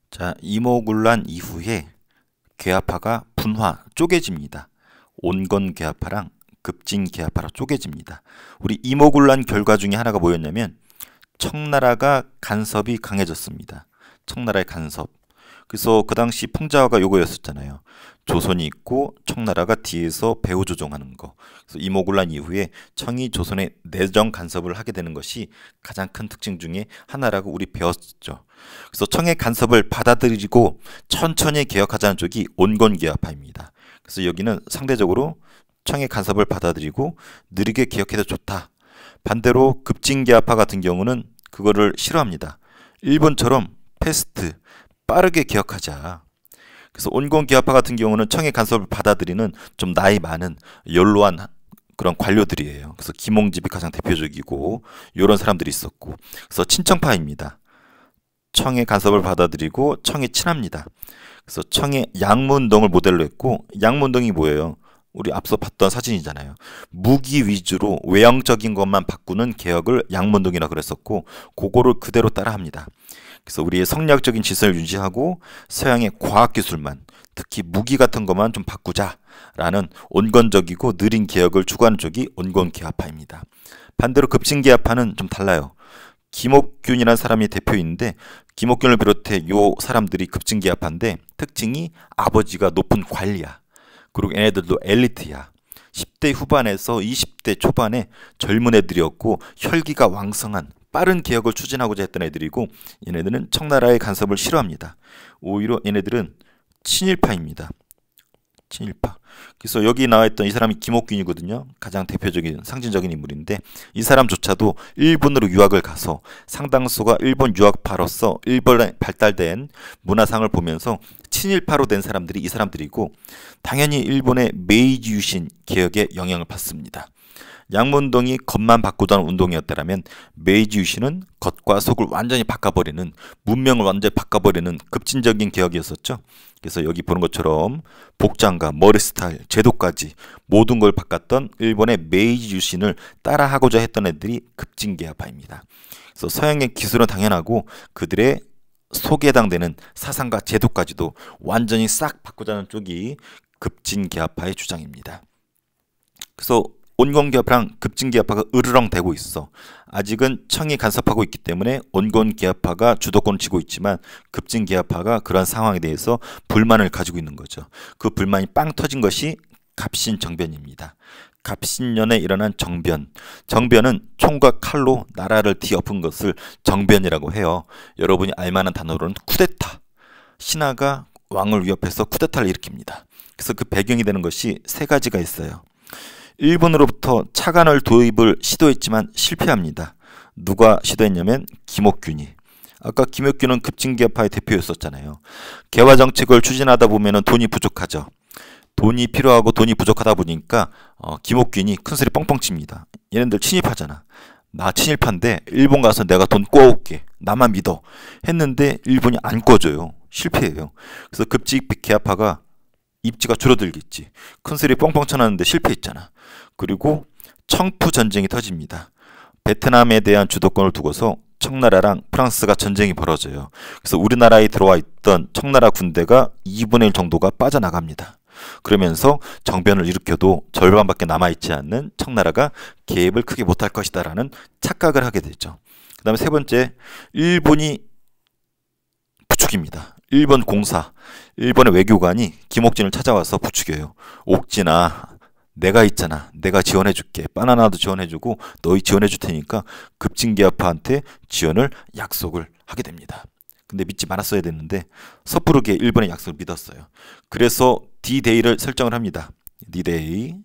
자, 이모군란 이후에 계합파가 분화, 쪼개집니다. 온건 계합파랑 급진 계합파로 쪼개집니다. 우리 이모군란 결과 중에 하나가 뭐였냐면 청나라가 간섭이 강해졌습니다. 청나라의 간섭. 그래서 그 당시 풍자화가 요거였었잖아요. 조선이 있고 청나라가 뒤에서 배후 조종하는 거. 그래서 이모군란 이후에 청이 조선의 내정 간섭을 하게 되는 것이 가장 큰 특징 중에 하나라고 우리 배웠죠. 그래서 청의 간섭을 받아들이고 천천히 개혁하자는 쪽이 온건개혁파입니다. 그래서 여기는 상대적으로 청의 간섭을 받아들이고 느리게 개혁해도 좋다. 반대로 급진개혁파 같은 경우는 그거를 싫어합니다. 일본처럼 패스트, 빠르게 개혁하자. 그래서 온건개혁파 같은 경우는 청의 간섭을 받아들이는 좀 나이 많은 연로한 그런 관료들이에요. 그래서 김홍집이 가장 대표적이고 이런 사람들이 있었고, 그래서 친청파입니다. 청의 간섭을 받아들이고 청에 친합니다. 그래서 청의 양문동을 모델로 했고, 양문동이 뭐예요? 우리 앞서 봤던 사진이잖아요. 무기 위주로 외형적인 것만 바꾸는 개혁을 양문동이라 그랬었고, 그거를 그대로 따라합니다. 그래서 우리의 성리학적인 지성을 유지하고 서양의 과학기술만, 특히 무기 같은 것만 좀 바꾸자라는 온건적이고 느린 개혁을 추구하는 쪽이 온건개혁파입니다. 반대로 급진개혁파는 좀 달라요. 김옥균이라는 사람이 대표인데, 김옥균을 비롯해 요 사람들이 급진개혁파인데 특징이 아버지가 높은 관리야. 그리고 얘네들도 엘리트야. 10대 후반에서 20대 초반에 젊은 애들이었고 혈기가 왕성한 빠른 개혁을 추진하고자 했던 애들이고, 얘네들은 청나라의 간섭을 싫어합니다. 오히려 얘네들은 친일파입니다. 친일파. 그래서 여기 나와있던 이 사람이 김옥균이거든요. 가장 대표적인 상징적인 인물인데, 이 사람조차도 일본으로 유학을 가서 상당수가 일본 유학파로서 일본에 발달된 문화상을 보면서 친일파로 된 사람들이 이 사람들이고, 당연히 일본의 메이지 유신 개혁에 영향을 받습니다. 양문동이 겉만 바꾸자는 운동이었다면 메이지 유신은 겉과 속을 완전히 바꿔버리는, 문명을 완전히 바꿔버리는 급진적인 개혁이었었죠. 그래서 여기 보는 것처럼 복장과 머리 스타일, 제도까지 모든 걸 바꿨던 일본의 메이지 유신을 따라하고자 했던 애들이 급진개혁파입니다. 그래서 서양의 기술은 당연하고 그들의 속에 해당되는 사상과 제도까지도 완전히 싹 바꾸자는 쪽이 급진개혁파의 주장입니다. 그래서 온건개혁파랑 급진개혁파가 으르렁대고 있어. 아직은 청이 간섭하고 있기 때문에 온건개혁파가 주도권을 쥐고 있지만 급진개혁파가 그런 상황에 대해서 불만을 가지고 있는 거죠. 그 불만이 빵 터진 것이 갑신정변입니다. 갑신년에 일어난 정변. 정변은 총과 칼로 나라를 뒤엎은 것을 정변이라고 해요. 여러분이 알만한 단어로는 쿠데타. 신하가 왕을 위협해서 쿠데타를 일으킵니다. 그래서 그 배경이 되는 것이 세 가지가 있어요. 일본으로부터 차관을 도입을 시도했지만 실패합니다. 누가 시도했냐면 김옥균이. 아까 김옥균은 급진개혁파의 대표였었잖아요. 개화 정책을 추진하다 보면 돈이 부족하죠. 돈이 필요하고 돈이 부족하다 보니까 김옥균이 큰소리 뻥뻥 칩니다. 얘네들 친일파잖아. 나 친일파인데 일본 가서 내가 돈 꿔올게. 나만 믿어. 했는데 일본이 안 꿔줘요. 실패해요. 그래서 급진개혁파가 입지가 줄어들겠지. 큰소리 뻥뻥 쳐놨는데 실패했잖아. 그리고 청푸 전쟁이 터집니다. 베트남에 대한 주도권을 두고서 청나라랑 프랑스가 전쟁이 벌어져요. 그래서 우리나라에 들어와 있던 청나라 군대가 2분의 1 정도가 빠져나갑니다. 그러면서 정변을 일으켜도 절반밖에 남아있지 않는 청나라가 개입을 크게 못할 것이다 라는 착각을 하게 되죠. 그 다음에 세 번째, 일본이 부추깁니다. 일본 공사, 일본의 외교관이 김옥진을 찾아와서 부추겨요. 옥진아, 내가 있잖아. 내가 지원해줄게. 바나나도 지원해주고 너희 지원해줄 테니까 급진개혁파한테 지원을 약속을 하게 됩니다. 근데 믿지 말았어야 됐는데 섣부르게 일본의 약속을 믿었어요. 그래서 D-Day를 설정을 합니다. D-Day,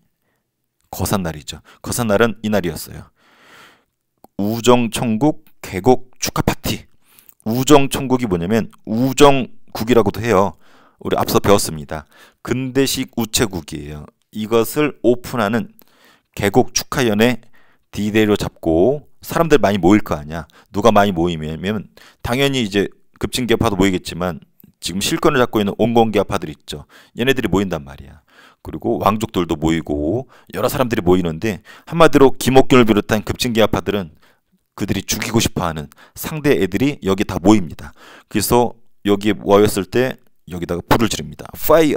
거삿날이죠. 거삿날은 이날이었어요. 우정총국 개국 축하 파티. 우정총국이 뭐냐면 우정국이라고도 해요. 우리 앞서 배웠습니다. 근대식 우체국이에요. 이것을 오픈하는 개국 축하연회 D-Day로 잡고 사람들 많이 모일 거 아니야. 누가 많이 모이면 당연히 이제 급진개혁파도 모이겠지만 지금 실권을 잡고 있는 온건개혁파들 있죠. 얘네들이 모인단 말이야. 그리고 왕족들도 모이고 여러 사람들이 모이는데, 한마디로 김옥균을 비롯한 급진개혁파들은 그들이 죽이고 싶어하는 상대 애들이 여기 다 모입니다. 그래서 여기에 모였을 때 여기다가 불을 지릅니다. 파이어.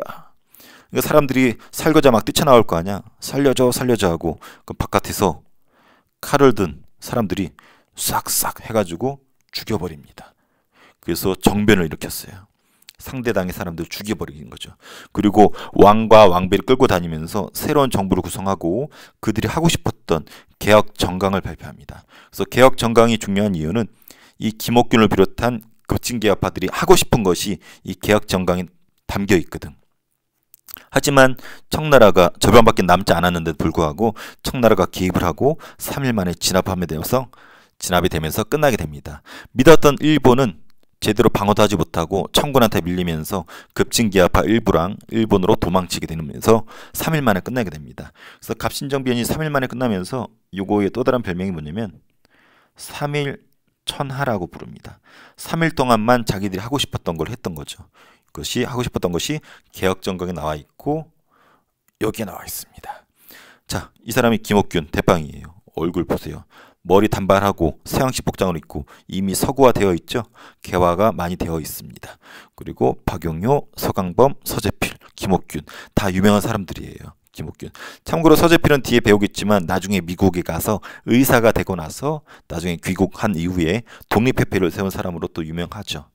그러니까 사람들이 살고자 막 뛰쳐나올 거 아니야. 살려줘 살려줘 하고 그 바깥에서 칼을 든 사람들이 싹싹 해가지고 죽여버립니다. 그래서 정변을 일으켰어요. 상대당의 사람들 죽여버리는 거죠. 그리고 왕과 왕비를 끌고 다니면서 새로운 정부를 구성하고 그들이 하고 싶었던 개혁 정강을 발표합니다. 그래서 개혁 정강이 중요한 이유는 이 김옥균을 비롯한 급진개혁파들이 하고 싶은 것이 이 개혁 정강에 담겨 있거든. 하지만 청나라가 절반밖에 남지 않았는데도 불구하고 청나라가 개입을 하고 3일 만에 진압이 되면서 끝나게 됩니다. 믿었던 일본은 제대로 방어도 하지 못하고 청군한테 밀리면서 급진개혁파 일부랑 일본으로 도망치게 되면서 3일 만에 끝나게 됩니다. 그래서 갑신정변이 3일 만에 끝나면서 요거의 또 다른 별명이 뭐냐면 3일 천하라고 부릅니다. 3일 동안만 자기들이 하고 싶었던 걸 했던 거죠. 그것이 하고 싶었던 것이 개혁정강에 나와 있고 여기에 나와 있습니다. 자, 이 사람이 김옥균 대빵이에요. 얼굴 보세요. 머리 단발하고 서양식 복장을 입고 이미 서구화되어 있죠. 개화가 많이 되어 있습니다. 그리고 박용효, 서강범, 서재필, 김옥균 다 유명한 사람들이에요. 김옥균. 참고로 서재필은 뒤에 배우겠지만 나중에 미국에 가서 의사가 되고 나서 나중에 귀국한 이후에 독립회폐를 세운 사람으로 또 유명하죠.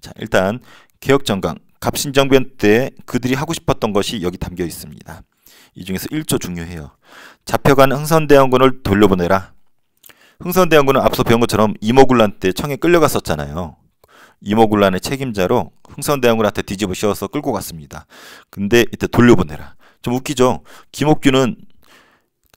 자, 일단 개혁정강, 갑신정변 때 그들이 하고 싶었던 것이 여기 담겨 있습니다. 이 중에서 1조 중요해요. 잡혀간 흥선대원군을 돌려보내라. 흥선대원군은 앞서 배운 것처럼 이모군란 때 청에 끌려갔었잖아요. 이모군란의 책임자로 흥선대원군한테 뒤집어 씌워서 끌고 갔습니다. 근데 이때 돌려보내라. 좀 웃기죠? 김옥균은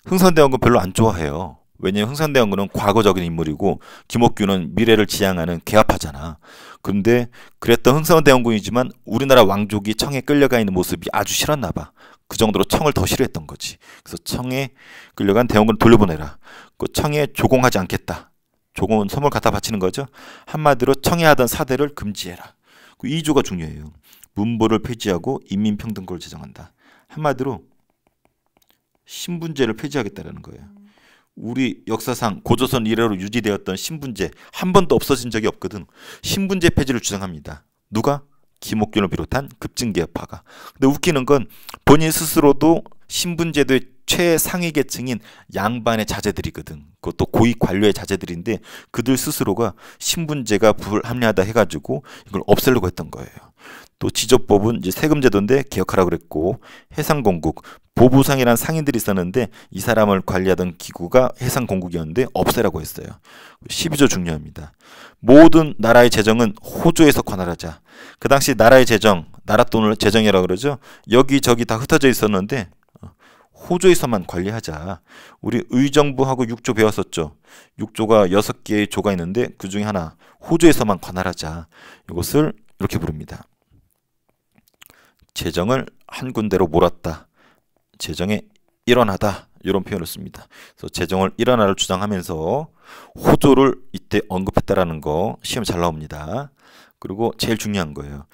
흥선대원군 별로 안 좋아해요. 왜냐면 흥선대원군은 과거적인 인물이고 김옥균은 미래를 지향하는 개화파잖아. 그런데 그랬던 흥선대원군이지만 우리나라 왕족이 청에 끌려가 있는 모습이 아주 싫었나 봐. 그 정도로 청을 더 싫어했던 거지. 그래서 청에 끌려간 대원군을 돌려보내라. 그 청에 조공하지 않겠다. 조공은 선물 갖다 바치는 거죠. 한마디로 청에 하던 사대를 금지해라. 그 2조가 중요해요. 문보를 폐지하고 인민평등권을 제정한다. 한마디로 신분제를 폐지하겠다는 거예요. 우리 역사상 고조선 이래로 유지되었던 신분제 한 번도 없어진 적이 없거든. 신분제 폐지를 주장합니다. 누가? 김옥균을 비롯한 급진개혁파가. 근데 웃기는 건 본인 스스로도 신분제도의 최상위 계층인 양반의 자제들이거든. 그것도 고위 관료의 자제들인데 그들 스스로가 신분제가 불합리하다 해가지고 이걸 없애려고 했던 거예요. 또 지조법은 이제 세금제도인데 개혁하라고 그랬고, 해상공국, 보부상이라는 상인들이 있었는데 이 사람을 관리하던 기구가 해상공국이었는데 없애라고 했어요. 12조 중요합니다. 모든 나라의 재정은 호조에서 관할하자. 그 당시 나라의 재정, 나라 돈을 재정이라고 그러죠. 여기저기 다 흩어져 있었는데 호조에서만 관리하자. 우리 의정부하고 6조 배웠었죠. 6조가 6개의 조가 있는데 그 중에 하나 호조에서만 관할하자. 이것을 이렇게 부릅니다. 재정을 한 군데로 몰았다. 재정의 일원하다. 이런 표현을 씁니다. 그래서 재정을 일원화를 주장하면서 호조를 이때 언급했다라는 거 시험 잘 나옵니다. 그리고 제일 중요한 거예요.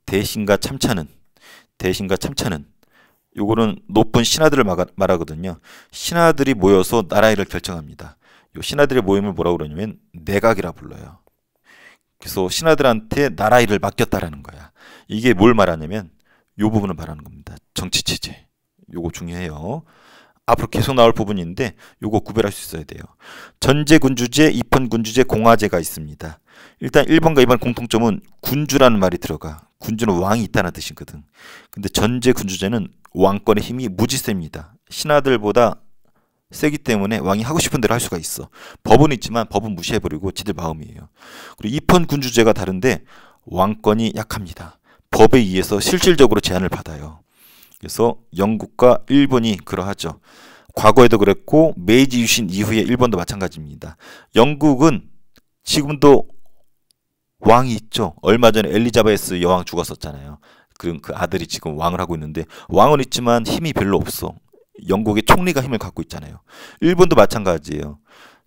대신과 참차는 요거는 높은 신하들을 말하거든요. 신하들이 모여서 나라 일을 결정합니다. 요 신하들의 모임을 뭐라고 그러냐면 내각이라 불러요. 그래서 신하들한테 나라 일을 맡겼다라는 거야. 이게 뭘 말하냐면 요 부분을 말하는 겁니다. 정치체제. 요거 중요해요. 앞으로 계속 나올 부분인데 요거 구별할 수 있어야 돼요. 전제군주제, 입헌군주제, 공화제가 있습니다. 일단 1번과 2번 공통점은 군주라는 말이 들어가. 군주는 왕이 있다는 뜻이거든. 근데 전제군주제는 왕권의 힘이 무지 셉니다. 신하들보다 세기 때문에 왕이 하고 싶은 대로 할 수가 있어. 법은 있지만 법은 무시해버리고 지들 마음이에요. 그리고 입헌군주제가 다른데 왕권이 약합니다. 법에 의해서 실질적으로 제한을 받아요. 그래서 영국과 일본이 그러하죠. 과거에도 그랬고 메이지 유신 이후에 일본도 마찬가지입니다. 영국은 지금도 왕이 있죠. 얼마 전에 엘리자베스 여왕 죽었었잖아요. 그 아들이 지금 왕을 하고 있는데 왕은 있지만 힘이 별로 없어. 영국의 총리가 힘을 갖고 있잖아요. 일본도 마찬가지예요.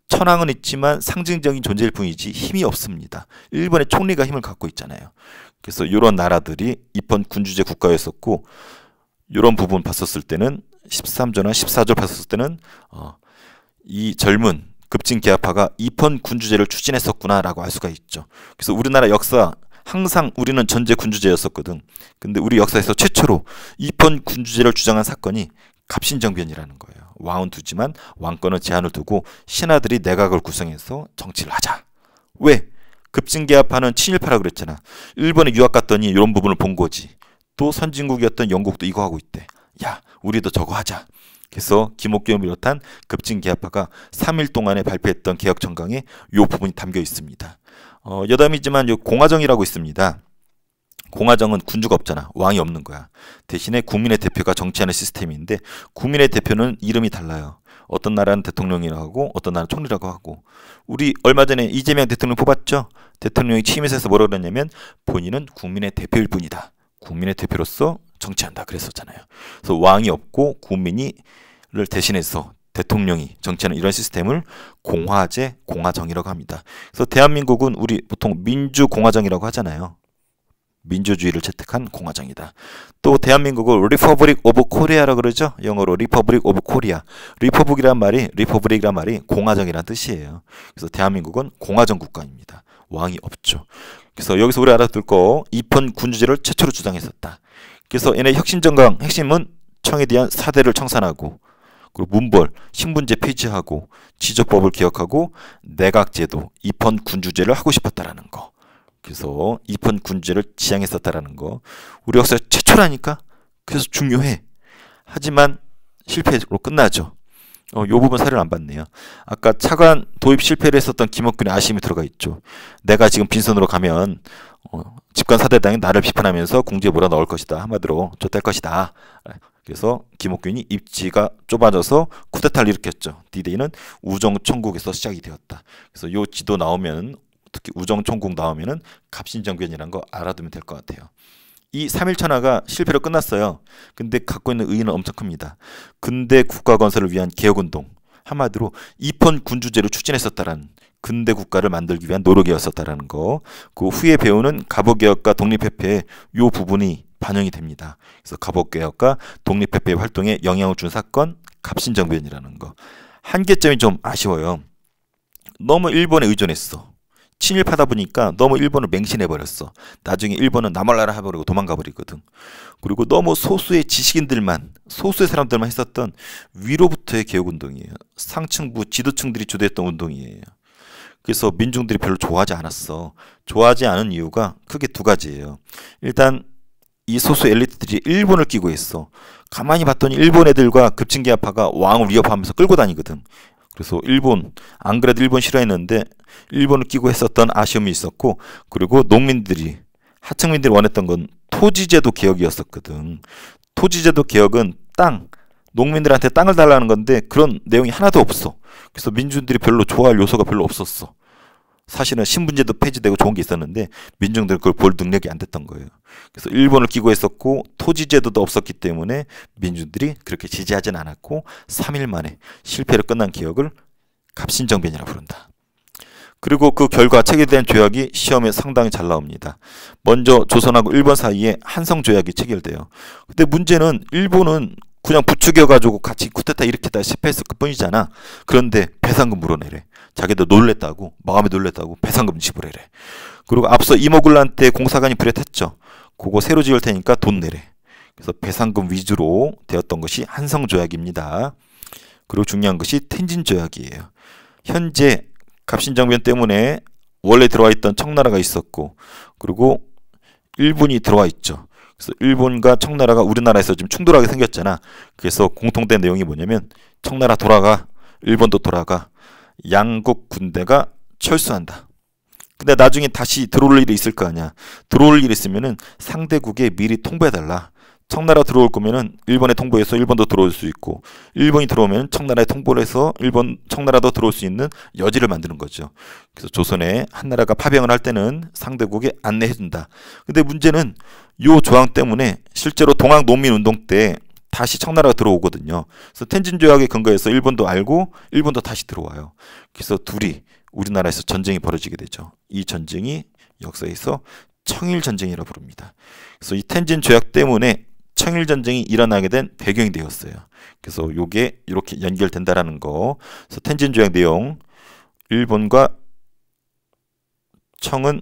천황은 있지만 상징적인 존재일 뿐이지 힘이 없습니다. 일본의 총리가 힘을 갖고 있잖아요. 그래서 이런 나라들이 입헌 군주제 국가였었고, 이런 부분 봤었을 때는 13조나 14조 봤었을 때는 이 젊은 급진 개혁파가 입헌 군주제를 추진했었구나라고 알 수가 있죠. 그래서 우리나라 역사 항상 우리는 전제 군주제였었거든. 근데 우리 역사에서 최초로 입헌 군주제를 주장한 사건이 갑신정변이라는 거예요. 왕은 두지만 왕권은 제한을 두고 신하들이 내각을 구성해서 정치를 하자. 왜? 급진개합하는 친일파라 그랬잖아. 일본에 유학 갔더니 이런 부분을 본 거지. 또 선진국이었던 영국도 이거 하고 있대. 야, 우리도 저거 하자. 그래서 김옥균을 비롯한 급진개합파가 3일 동안에 발표했던 개혁정강에 이 부분이 담겨 있습니다. 여담이지만 요 공화정이라고 있습니다. 공화정은 군주가 없잖아. 왕이 없는 거야. 대신에 국민의 대표가 정치하는 시스템인데 국민의 대표는 이름이 달라요. 어떤 나라는 대통령이라고 하고 어떤 나라는 총리라고 하고. 우리 얼마 전에 이재명 대통령 뽑았죠. 대통령이 취임해서 뭐라고 그랬냐면 본인은 국민의 대표일 뿐이다. 국민의 대표로서 정치한다 그랬었잖아요. 그래서 왕이 없고 국민이를 대신해서 대통령이 정치하는 이런 시스템을 공화제, 공화정이라고 합니다. 그래서 대한민국은 우리 보통 민주공화정이라고 하잖아요. 민주주의를 채택한 공화정이다. 또 대한민국을 리퍼블릭 오브 코리아라고 그러죠. 영어로 리퍼블릭 오브 코리아. 리퍼블릭이란 말이 공화정이란 뜻이에요. 그래서 대한민국은 공화정 국가입니다. 왕이 없죠. 그래서 여기서 우리 알아둘 거 입헌 군주제를 최초로 주장했었다. 그래서 얘네 혁신정강 핵심은 청에 대한 사대를 청산하고 그리고 문벌, 신분제 폐지하고 지적법을 개혁하고 내각제도, 입헌 군주제를 하고 싶었다라는 거. 그래서 입헌 군주제를 지향했었다라는 거. 우리 역사 최초라니까. 그래서 중요해. 하지만 실패로 끝나죠. 요 부분 사례를 안 봤네요. 아까 차관 도입 실패를 했었던 김옥균의 아쉬움이 들어가 있죠. 내가 지금 빈손으로 가면 집권사대당이 나를 비판하면서 궁지에 몰아넣을 것이다. 한마디로 좆될 것이다. 그래서 김옥균이 입지가 좁아져서 쿠데타를 일으켰죠. D-Day는 우정총국에서 시작이 되었다. 그래서 요 지도 나오면 특히 우정총국 나오면은 갑신정변이라는 거 알아두면 될 것 같아요. 이 3.1 천하가 실패로 끝났어요. 근데 갖고 있는 의의는 엄청 큽니다. 근대 국가 건설을 위한 개혁운동, 한마디로 입헌 군주제를 추진했었다라는 근대 국가를 만들기 위한 노력이었었다라는 거. 그 후에 배우는 갑오개혁과 독립회폐의 요 부분이 반영이 됩니다. 그래서 갑오개혁과 독립회폐 활동에 영향을 준 사건 갑신정변이라는 거. 한계점이 좀 아쉬워요. 너무 일본에 의존했어. 친일파다 보니까 너무 일본을 맹신해버렸어. 나중에 일본은 나몰라라 해버리고 도망가 버리거든. 그리고 너무 소수의 지식인들만, 소수의 사람들만 했었던 위로부터의 개혁운동이에요. 상층부 지도층들이 주도했던 운동이에요. 그래서 민중들이 별로 좋아하지 않았어. 좋아하지 않은 이유가 크게 두 가지예요. 일단 이 소수 엘리트들이 일본을 끼고 있어. 가만히 봤더니 일본 애들과 급진개합파가 왕을 위협하면서 끌고 다니거든. 그래서 일본, 안 그래도 일본 싫어했는데 일본을 끼고 했었던 아쉬움이 있었고, 그리고 농민들이, 하층민들이 원했던 건 토지제도 개혁이었었거든. 토지제도 개혁은 농민들한테 땅을 달라는 건데 그런 내용이 하나도 없어. 그래서 민중들이 별로 좋아할 요소가 별로 없었어. 사실은 신분제도 폐지되고 좋은 게 있었는데 민중들은 그걸 볼 능력이 안 됐던 거예요. 그래서 일본을 끼고 했었고 토지제도도 없었기 때문에 민중들이 그렇게 지지하진 않았고 3일 만에 실패로 끝난 개혁을 갑신정변이라고 부른다. 그리고 그 결과 체결된 조약이 시험에 상당히 잘 나옵니다. 먼저 조선하고 일본 사이에 한성조약이 체결돼요. 근데 문제는 일본은 그냥 부추겨가지고 같이 쿠데타 일으키다 실패했을 뿐이잖아. 그런데 배상금 물어내래. 자기들 놀랬다고, 마음에 놀랬다고 배상금 지불해래. 그리고 앞서 이모굴란테 공사관이 불협했죠. 그거 새로 지을 테니까 돈 내래. 그래서 배상금 위주로 되었던 것이 한성조약입니다. 그리고 중요한 것이 텐진조약이에요. 현재 갑신정변 때문에 원래 들어와 있던 청나라가 있었고, 그리고 일본이 들어와 있죠. 그래서 일본과 청나라가 우리나라에서 지금 충돌하게 생겼잖아. 그래서 공통된 내용이 뭐냐면 청나라 돌아가, 일본도 돌아가, 양국 군대가 철수한다. 근데 나중에 다시 들어올 일이 있을 거 아니야. 들어올 일이 있으면은 상대국에 미리 통보해달라. 청나라 들어올 거면은 일본에 통보해서 일본도 들어올 수 있고, 일본이 들어오면 청나라에 통보를 해서 청나라도 들어올 수 있는 여지를 만드는 거죠. 그래서 조선에 한나라가 파병을 할 때는 상대국에 안내해준다. 근데 문제는 요 조항 때문에 실제로 동학 농민운동 때 다시 청나라가 들어오거든요. 그래서 텐진조약에 근거해서 일본도 알고 일본도 다시 들어와요. 그래서 둘이 우리나라에서 전쟁이 벌어지게 되죠. 이 전쟁이 역사에서 청일전쟁이라고 부릅니다. 그래서 이 텐진조약 때문에 청일전쟁이 일어나게 된 배경이 되었어요. 그래서 요게 이렇게 연결된다라는 거. 그래서 텐진조약 내용, 일본과 청은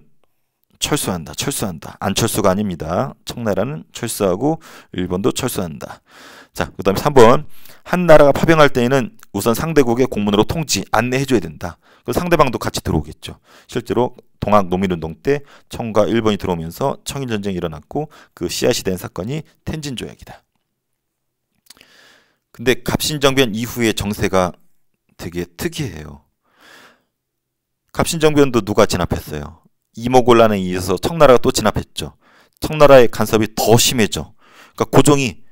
철수한다. 철수한다. 안철수가 아닙니다. 청나라는 철수하고 일본도 철수한다. 자, 그 다음에 3번. 한 나라가 파병할 때에는 우선 상대국의 공문으로 통지, 안내해줘야 된다. 그 상대방도 같이 들어오겠죠. 실제로 동학 농민운동 때 청과 일본이 들어오면서 청일전쟁이 일어났고 그 씨앗이 된 사건이 텐진조약이다. 근데 갑신정변 이후의 정세가 되게 특이해요. 갑신정변도 누가 진압했어요? 이모곤란에 의해서 청나라가 또 진압했죠. 청나라의 간섭이 더 심해져. 그러니까 고종이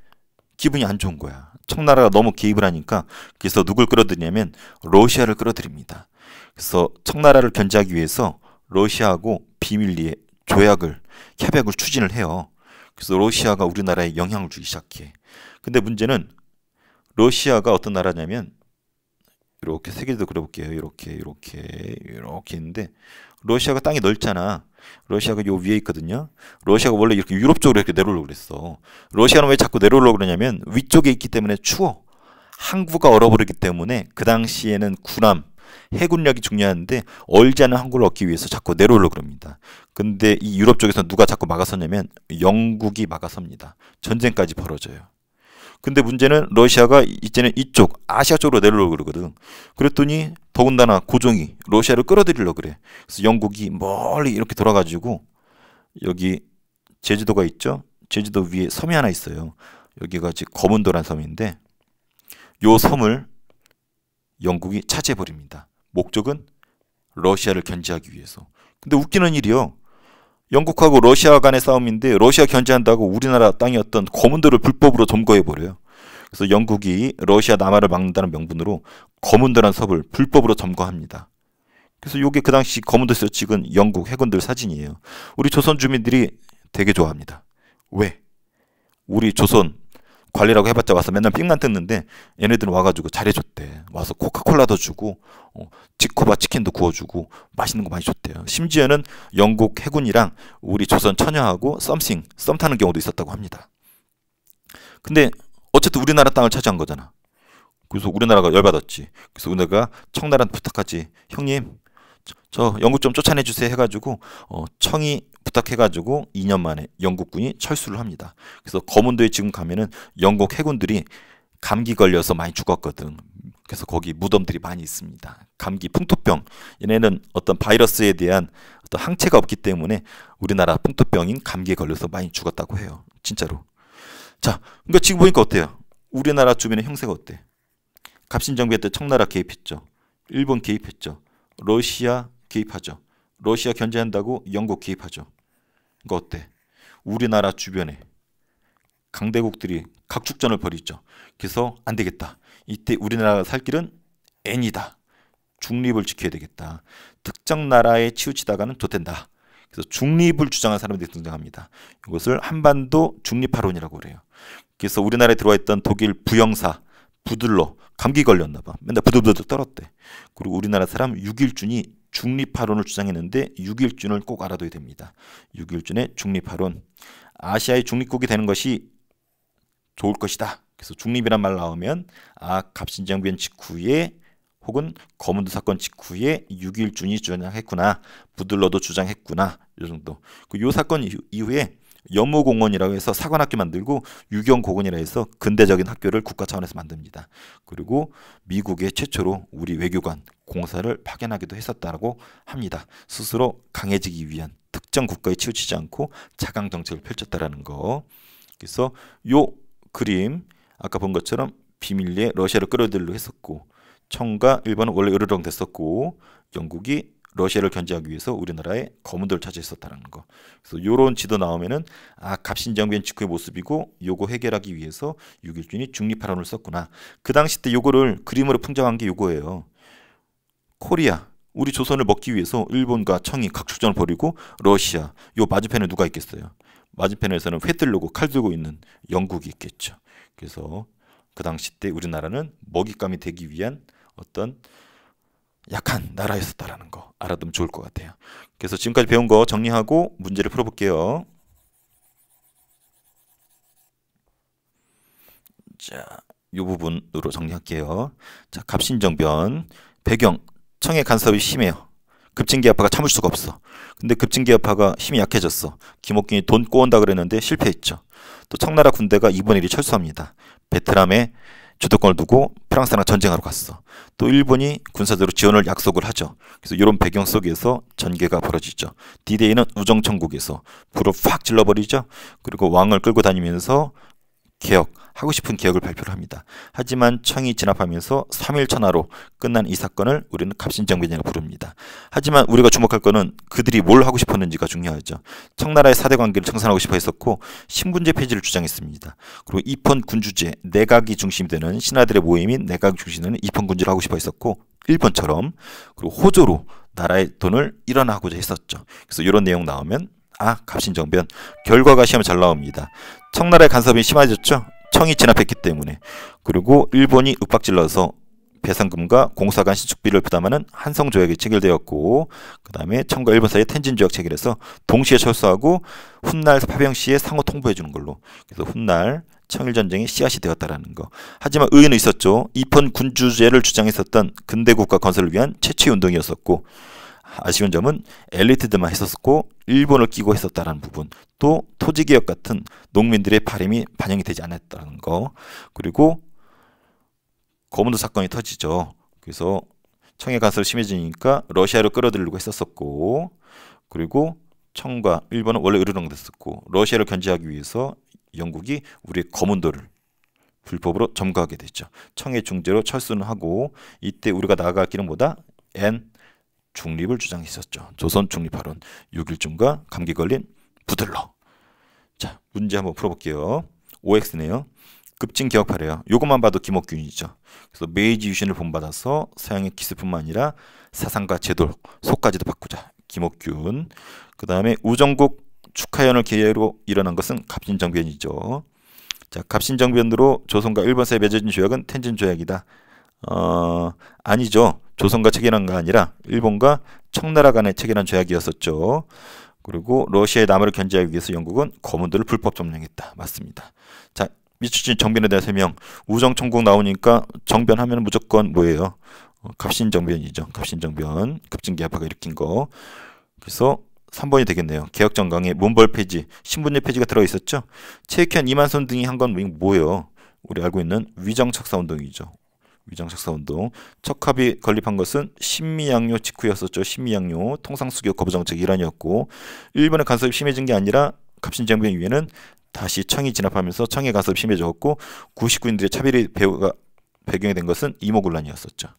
기분이 안 좋은 거야. 청나라가 너무 개입을 하니까 그래서 누굴 끌어들이냐면 러시아를 끌어들입니다. 그래서 청나라를 견제하기 위해서 러시아하고 비밀리에 조약을, 협약을 추진을 해요. 그래서 러시아가 우리나라에 영향을 주기 시작해. 근데 문제는 러시아가 어떤 나라냐면 이렇게 세계도 그려볼게요. 이렇게 있는데 러시아가 땅이 넓잖아. 러시아가 요 위에 있거든요. 러시아가 원래 이렇게 유럽 쪽으로 이렇게 내려오려고 그랬어. 러시아는 왜 자꾸 내려오려고 그러냐면 위쪽에 있기 때문에 추워. 항구가 얼어버리기 때문에 그 당시에는 군함, 해군력이 중요한데 얼지 않은 항구를 얻기 위해서 자꾸 내려오려고 그럽니다. 근데 이 유럽 쪽에서 누가 자꾸 막아섰냐면 영국이 막아섭니다. 전쟁까지 벌어져요. 근데 문제는 러시아가 이제는 이쪽 아시아 쪽으로 내려오려고 그러거든. 그랬더니 더군다나 고종이 러시아를 끌어들이려고 그래. 그래서 영국이 멀리 이렇게 돌아가지고 여기 제주도가 있죠. 제주도 위에 섬이 하나 있어요. 여기가 지금 검은도란 섬인데 요 섬을 영국이 차지해버립니다. 목적은 러시아를 견제하기 위해서. 근데 웃기는 일이요. 영국하고 러시아 간의 싸움인데 러시아 견제한다고 우리나라 땅이었던 검은도를 불법으로 점거해버려요. 그래서 영국이 러시아 남하를 막는다는 명분으로 검은도라는 섬을 불법으로 점거합니다. 그래서 이게 그 당시 검은도에서 찍은 영국 해군들 사진이에요. 우리 조선 주민들이 되게 좋아합니다. 왜? 우리 조선 관리라고 해봤자 와서 맨날 삥만 뜯는데 얘네들은 와가지고 잘해줬대. 와서 코카콜라도 주고 지코바 치킨도 구워주고 맛있는 거 많이 줬대요. 심지어는 영국 해군이랑 우리 조선 처녀하고 썸 타는 경우도 있었다고 합니다. 근데 어쨌든 우리나라 땅을 차지한 거잖아. 그래서 우리나라가 열받았지. 그래서 우리나라가 청나라한테 부탁하지. 형님 저 영국 좀 쫓아내주세요 해가지고 청이 부탁해가지고 2년 만에 영국군이 철수를 합니다. 그래서 검은도에 지금 가면은 영국 해군들이 감기 걸려서 많이 죽었거든. 그래서 거기 무덤들이 많이 있습니다. 감기, 풍토병. 얘네는 어떤 바이러스에 대한 어떤 항체가 없기 때문에 우리나라 풍토병인 감기에 걸려서 많이 죽었다고 해요. 진짜로. 자, 그러니까 지금 보니까 어때요? 우리나라 주변의 형세가 어때? 갑신정변 때 청나라 개입했죠. 일본 개입했죠. 러시아 개입하죠. 러시아 견제한다고 영국 개입하죠. 그거 어때? 우리나라 주변에 강대국들이 각축전을 벌이죠. 그래서 안 되겠다. 이때 우리나라가 살 길은 N이다. 중립을 지켜야 되겠다. 특정 나라에 치우치다가는 좋된다. 그래서 중립을 주장한 사람들이 등장합니다. 이것을 한반도 중립파론이라고 그래요. 그래서 우리나라에 들어와 있던 독일 부영사 부들러 감기 걸렸나 봐. 맨날 부들부들 떨었대. 그리고 우리나라 사람 육일준이 중립파론을 주장했는데 육일준을 꼭 알아둬야 됩니다. 육일준의 중립파론. 아시아의 중립국이 되는 것이 좋을 것이다. 그래서 중립이란 말 나오면 갑신정변 직후에 혹은 검은도 사건 직후에 육일준이 주장했구나. 부들러도 주장했구나. 이 정도. 이 사건 이후에 연무공원이라고 해서 사관학교 만들고 유경고군이라 해서 근대적인 학교를 국가 차원에서 만듭니다. 그리고 미국의 최초로 우리 외교관 공사를 파견하기도 했었다고 합니다. 스스로 강해지기 위한 특정 국가에 치우치지 않고 자강 정책을 펼쳤다라는 거. 그래서 요 그림 아까 본 것처럼 비밀리에 러시아를 끌어들이려고 했었고 청과 일본은 원래 으르렁 됐었고 영국이 러시아를 견제하기 위해서 우리나라의 검은도를 차지했었다는 거. 그래서 이런 지도 나오면은 갑신정변 직후의 모습이고 요거 해결하기 위해서 육일준이 중립파론을 썼구나. 그 당시 때 요거를 그림으로 풍자한 게 요거예요. 코리아, 우리 조선을 먹기 위해서 일본과 청이 각축전을 벌이고 러시아, 요 맞은편에 누가 있겠어요? 맞은편에서는 회 들고 칼 들고 있는 영국이 있겠죠. 그래서 그 당시 때 우리나라는 먹잇감이 되기 위한 어떤 약한 나라였었다라는 거 알아두면 좋을 것 같아요. 그래서 지금까지 배운 거 정리하고 문제를 풀어볼게요. 자, 이 부분으로 정리할게요. 자, 갑신정변 배경 청의 간섭이 심해요. 급진개혁파가 참을 수가 없어. 근데 급진개혁파가 힘이 약해졌어. 김옥균이 돈 꼬은다 그랬는데 실패했죠. 또 청나라 군대가 2분의 1이 철수합니다. 베트남에 주도권을 두고 프랑스랑 전쟁하러 갔어. 또 일본이 군사적으로 지원을 약속을 하죠. 그래서 이런 배경 속에서 전개가 벌어지죠. D-Day는 우정천국에서 불을 확 질러버리죠. 그리고 왕을 끌고 다니면서 하고 싶은 개혁을 발표를 합니다. 하지만 청이 진압하면서 3일 천하로 끝난 이 사건을 우리는 갑신정변이라고 부릅니다. 하지만 우리가 주목할 거는 그들이 뭘 하고 싶었는지가 중요하죠. 청나라의 4대 관계를 청산하고 싶어 했었고 신분제 폐지를 주장했습니다. 그리고 입헌 군주제, 내각이 중심이 되는 신하들의 모임인 내각이 중심이 되는 입헌 군주를 하고 싶어 했었고 일본처럼 그리고 호조로 나라의 돈을 일원하고자 했었죠. 그래서 이런 내용 나오면 갑신정변 결과가 시험에 잘 나옵니다. 청나라의 간섭이 심해졌죠. 청이 진압했기 때문에. 그리고 일본이 윽박질러서 배상금과 공사관 신축비를 부담하는 한성조약이 체결되었고 그 다음에 청과 일본 사이에 텐진조약 체결해서 동시에 철수하고 훗날 파병시에 상호 통보해주는 걸로. 그래서 훗날 청일전쟁의 씨앗이 되었다라는 거. 하지만 의의는 있었죠. 입헌 군주제를 주장했었던 근대국가 건설을 위한 최초의 운동이었었고 아쉬운 점은 엘리트들만 했었고 일본을 끼고 했었다는 부분, 또 토지개혁 같은 농민들의 바람이 반영이 되지 않았다는 거, 그리고 거문도 사건이 터지죠. 그래서 청의 간섭이 심해지니까 러시아로 끌어들이려고 했었고 그리고 청과 일본은 원래 으르렁댔었고 러시아를 견제하기 위해서 영국이 우리의 거문도를 불법으로 점거하게 됐죠. 청의 중재로 철수는 하고 이때 우리가 나아갈 길은 뭐다? 중립을 주장했었죠. 조선 중립화론 6.1중과 감기 걸린 부들러. 자, 문제 한번 풀어볼게요. OX네요. 급진개혁파래요. 요것만 봐도 김옥균이죠. 그래서 메이지 유신을 본받아서 서양의 기술뿐만 아니라 사상과 제도, 속까지도 바꾸자. 김옥균. 그 다음에 우정국 축하연을 계기로 일어난 것은 갑신정변이죠. 자, 갑신정변으로 조선과 일본 사이에 맺어진 조약은 텐진조약이다. 아니죠. 조선과 체결한 게 아니라 일본과 청나라 간에 체결한 조약이었었죠. 그리고 러시아의 남하를 견제하기 위해서 영국은 거문들을 불법 점령했다. 맞습니다. 자, 미추진 정변에 대한 설명. 우정천국 나오니까 정변하면 무조건 뭐예요? 갑신정변이죠. 갑신정변. 급진개혁파가 일으킨 거. 그래서 3번이 되겠네요. 개혁정강에 문벌 폐지, 신분제 폐지가 들어있었죠. 최익현, 이만손 등이 한 건 뭐예요? 우리 알고 있는 위정척사운동이죠. 위정척사운동. 척합이 건립한 것은 신미양요 직후였었죠. 신미양요 통상수교 거부정책 일환이었고 일본의 간섭이 심해진 게 아니라 갑신정변 이후에는 다시 청이 진압하면서 청의 간섭이 심해졌고 99인들의 차별이 배경이 된 것은 이모군란이었었죠.